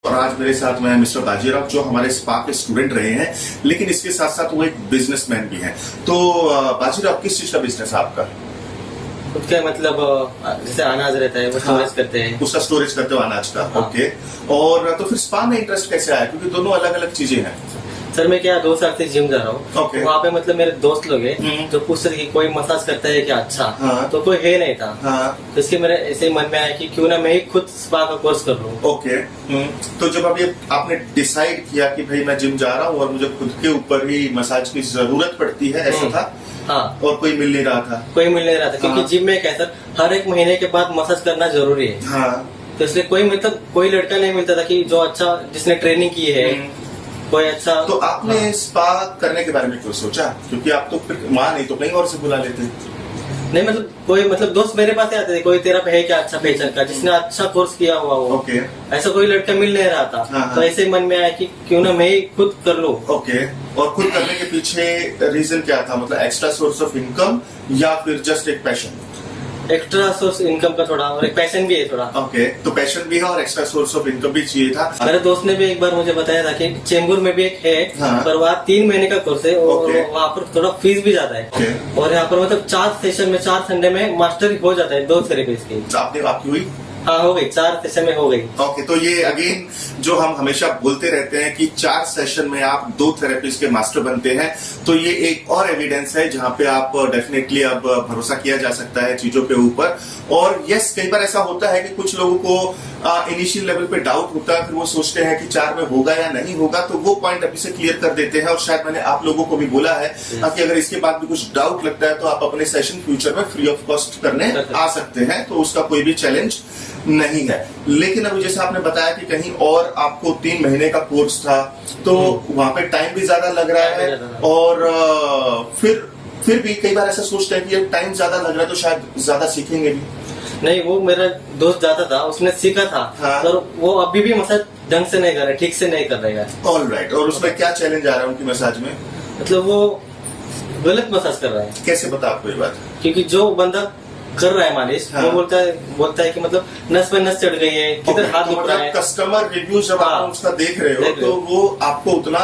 और आज मेरे साथ में है मिस्टर बाजीराव, जो हमारे स्पा के स्टूडेंट रहे हैं, लेकिन इसके साथ साथ वो एक बिजनेसमैन भी हैं। तो बाजीराव, किस चीज का बिजनेस है आपका? खुद का मतलब जैसे अनाज रहता है वो स्टोरेज करते हैं। उसका स्टोरेज करते हो अनाज का। हाँ। ओके। और तो फिर स्पा में इंटरेस्ट कैसे आया, क्योंकि दोनों अलग अलग चीजें हैं? सर मैं क्या 2 साल से जिम जा रहा हूँ। ओके। वहाँ पे मतलब मेरे दोस्त लोग हैं जो पूछते थे कि कोई मसाज करता है क्या? अच्छा। हाँ। तो कोई है नहीं था। हाँ। तो इसके मेरे ऐसे मन में आया कि क्यों ना मैं ही खुद स्पा का कोर्स कर लूँ। ओके। तो जब अभी आपने डिसाइड किया कि भाई मैं जिम जा रहा हूँ और मुझे खुद के ऊपर ही मसाज की जरूरत पड़ती है, ऐसा था? हाँ। और कोई मिल नहीं रहा था? कोई मिल नहीं रहा था, क्योंकि हाँ। जिम में क्या है सर, हर 1 महीने के बाद मसाज करना जरूरी है। हाँ। तो इसलिए कोई लड़का नहीं मिलता था कि जो अच्छा जिसने ट्रेनिंग की है, कोई अच्छा। तो आपने स्पा करने के बारे में क्यों सोचा? क्योंकि आप तो फिर वहां नहीं तो कहीं और से बुला लेते। नहीं मतलब कोई दोस्त मेरे पास ही आते थे, कोई तेरा है क्या अच्छा पहचान का जिसने अच्छा कोर्स किया हुआ हो। ओके। ऐसा कोई लड़का मिल नहीं रहा था। हाँ। तो ऐसे मन में आया कि क्यों ना मैं ही खुद कर लूं। ओके। और खुद करने के पीछे रीजन क्या था? मतलब एक्स्ट्रा सोर्स ऑफ इनकम या फिर जस्ट एक पैशन? एक्स्ट्रा सोर्स इनकम का थोड़ा, और एक पैशन भी है थोड़ा। ओके। तो पैशन भी है और एक्स्ट्रा सोर्स ऑफ इनकम भी चाहिए था। मेरे दोस्त ने भी एक बार मुझे बताया था कि चेंबूर में भी एक है। हाँ। पर वहाँ 3 महीने का कोर्स है और ओके। वहाँ पर थोड़ा फीस भी ज्यादा है। ओके। और यहाँ पर मतलब 4 सेशन में 4 संडे में मास्टरी हो जाता है 2 थेरेपीज की। तो आपकी हुई? हाँ हो गई, 4 सेशन में हो गई। ओके। तो ये अगेन जो हम हमेशा बोलते रहते हैं कि 4 सेशन में आप 2 थेरेपीज के मास्टर बनते हैं, तो ये एक और एविडेंस है जहां पे आप डेफिनेटली अब भरोसा किया जा सकता है चीजों के ऊपर। और यस, कई बार ऐसा होता है कि कुछ लोगों को इनिशियल लेवल पे डाउट होता है, फिर वो सोचते हैं कि 4 में होगा या नहीं होगा, तो वो पॉइंट अभी से क्लियर कर देते हैं। और शायद मैंने आप लोगों को भी बोला है कि अगर इसके बाद भी कुछ डाउट लगता है तो आप अपने सेशन फ्यूचर में फ्री ऑफ कॉस्ट करने आ सकते हैं, तो उसका कोई भी चैलेंज नहीं है। लेकिन अभी जैसे आपने बताया कि कहीं और आपको 3 महीने का कोर्स था, तो वहां पे टाइम भी ज्यादा लग रहा है। और फिर भी कई बार ऐसा सोचते हैं कि ये टाइम ज्यादा लग रहा है तो शायद ज्यादा सीखेंगे भी। नहीं, वो मेरा दोस्त जाता था, उसने सीखा था। हाँ। और वो अभी भी मसाज ढंग से नहीं कर रहे, ठीक से नहीं कर रहे हैं। All right. और उसमें क्या चैलेंज आ रहा है उनकी मसाज में? मतलब वो गलत मसाज कर रहा है। कैसे बता आपको ये बात? क्योंकि जो बंदा कर रहा है मालिश, हाँ। वो बोलता है कि मतलब नस पे नस चढ़ गई है, किधर हाथ तो दुख रहा है। कस्टमर रिव्यू जब हाँ। आप उसका देख रहे हो तो वो आपको उतना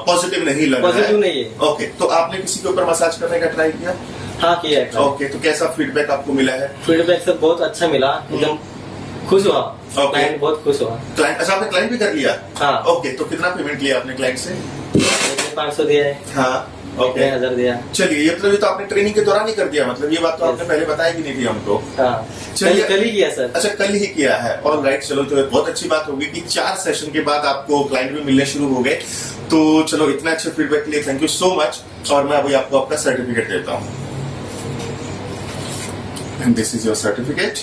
पॉजिटिव नहीं लग रहा है। पॉजिटिव नहीं है। ओके। तो आपने किसी के ऊपर मसाज करने का ट्राई किया? हाँ किया है। ओके। तो कैसा फीडबैक आपको मिला है? फीडबैक से बहुत अच्छा मिला, एकदम खुश हुआ। ओके। क्लाइंट बहुत खुश हुआ। क्लाइंट? अच्छा, आपने क्लाइंट भी कर लिया? हाँ। ओके। तो कितना पेमेंट लिया आपने क्लाइंट से? 500 दिया है। हाँ। ओके। 1000 दिया। चलिए, ये मतलब ये तो आपने ट्रेनिंग के दौरान ही कर दिया, मतलब ये बात तो आपने पहले बताई भी नहीं थी हमको। हाँ, चलिए। कल ही किया सर। अच्छा, कल ही किया है। All right. चलो, तो बहुत अच्छी बात होगी कि 4 सेशन के बाद आपको क्लाइंट भी मिलने शुरू हो गए। तो चलो, इतना अच्छे फीडबैक के लिए थैंक यू सो मच। और मैं अभी आपको आपका सर्टिफिकेट देता हूँ। And this is your certificate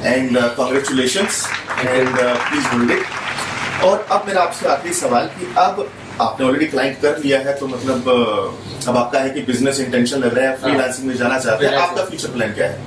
and congratulations and please hold it. और अब मेरा आपसे आखिरी सवाल कि अब आपने ऑलरेडी क्लाइंट कर लिया है, तो मतलब अब आपका है कि बिजनेस इंटेंशन लग रहा है, फ्रीलांसिंग में जाना चाहते हैं, आपका फ्यूचर प्लान क्या है?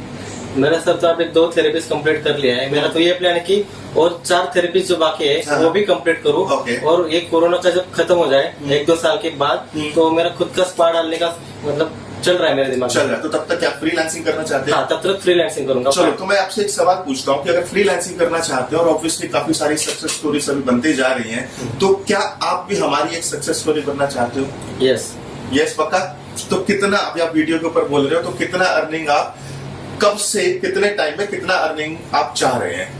मेरा सर तो अभी 2 थेरेपीज कंप्लीट कर लिया है। मेरा तो ये प्लान है कि और 4 थेरेपीज जो बाकी है हाँ। वो भी कंप्लीट करूँ। ओके। और ये कोरोना का जब खत्म हो जाए 1-2 साल के बाद, तो मेरा खुद का स्पा डालने का मतलब चल रहा है मेरे दिमाग चल में। रहा है। तो तब तक क्या फ्रीलांसिंग करना चाहते हैं? हाँ, तब तक फ्रीलांसिंग करूंगा। चलो, तो मैं आपसे एक सवाल पूछता हूँ कि अगर फ्रीलांसिंग करना चाहते हैं और ऑब्वियसली काफी सारी सक्सेस स्टोरीज अभी बनते जा रही हैं, तो क्या आप भी हमारी एक सक्सेस स्टोरी बनना चाहते हो? यस। यस, पक्का? तो कितना, अभी आप वीडियो के ऊपर बोल रहे हो, तो कितना अर्निंग आप कब से कितने टाइम में कितना अर्निंग आप चाह रहे हैं?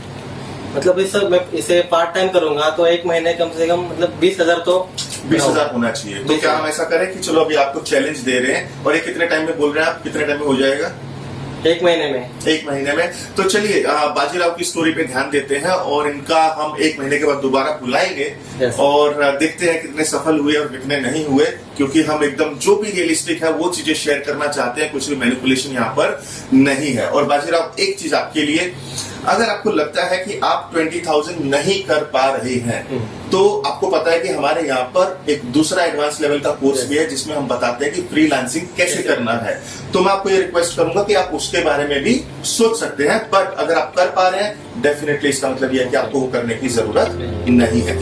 मतलब मैं इसे पार्ट टाइम करूंगा तो 1 महीने कम से कम मतलब 20,000 तो 20,000 होना चाहिए। तो क्या हम ऐसा करें कि चलो अभी आपको चैलेंज दे रहे हैं और ये कितने टाइम में बोल रहे हैं आप, कितने टाइम में हो जाएगा? 1 महीने में। 1 महीने में। तो चलिए, बाजीराव की स्टोरी पे ध्यान देते हैं और इनका हम 1 महीने के बाद दोबारा बुलाएंगे। Yes. और देखते हैं कितने सफल हुए और कितने नहीं हुए, क्योंकि हम एकदम जो भी रियलिस्टिक है वो चीजें शेयर करना चाहते हैं, कुछ भी मैनिपुलेशन यहाँ पर नहीं है। और बाजीराव, एक चीज आपके लिए, अगर आपको लगता है कि आप 20,000 नहीं कर पा रहे हैं, तो आपको पता है कि हमारे यहाँ पर एक दूसरा एडवांस लेवल का कोर्स भी है जिसमें हम बताते हैं कि फ्रीलांसिंग कैसे करना है। तो मैं आपको ये रिक्वेस्ट करूंगा कि आप उसके बारे में भी सोच सकते हैं, बट अगर आप कर पा रहे हैं, डेफिनेटली इसका मतलब यह है कि आपको वो करने की जरूरत नहीं है।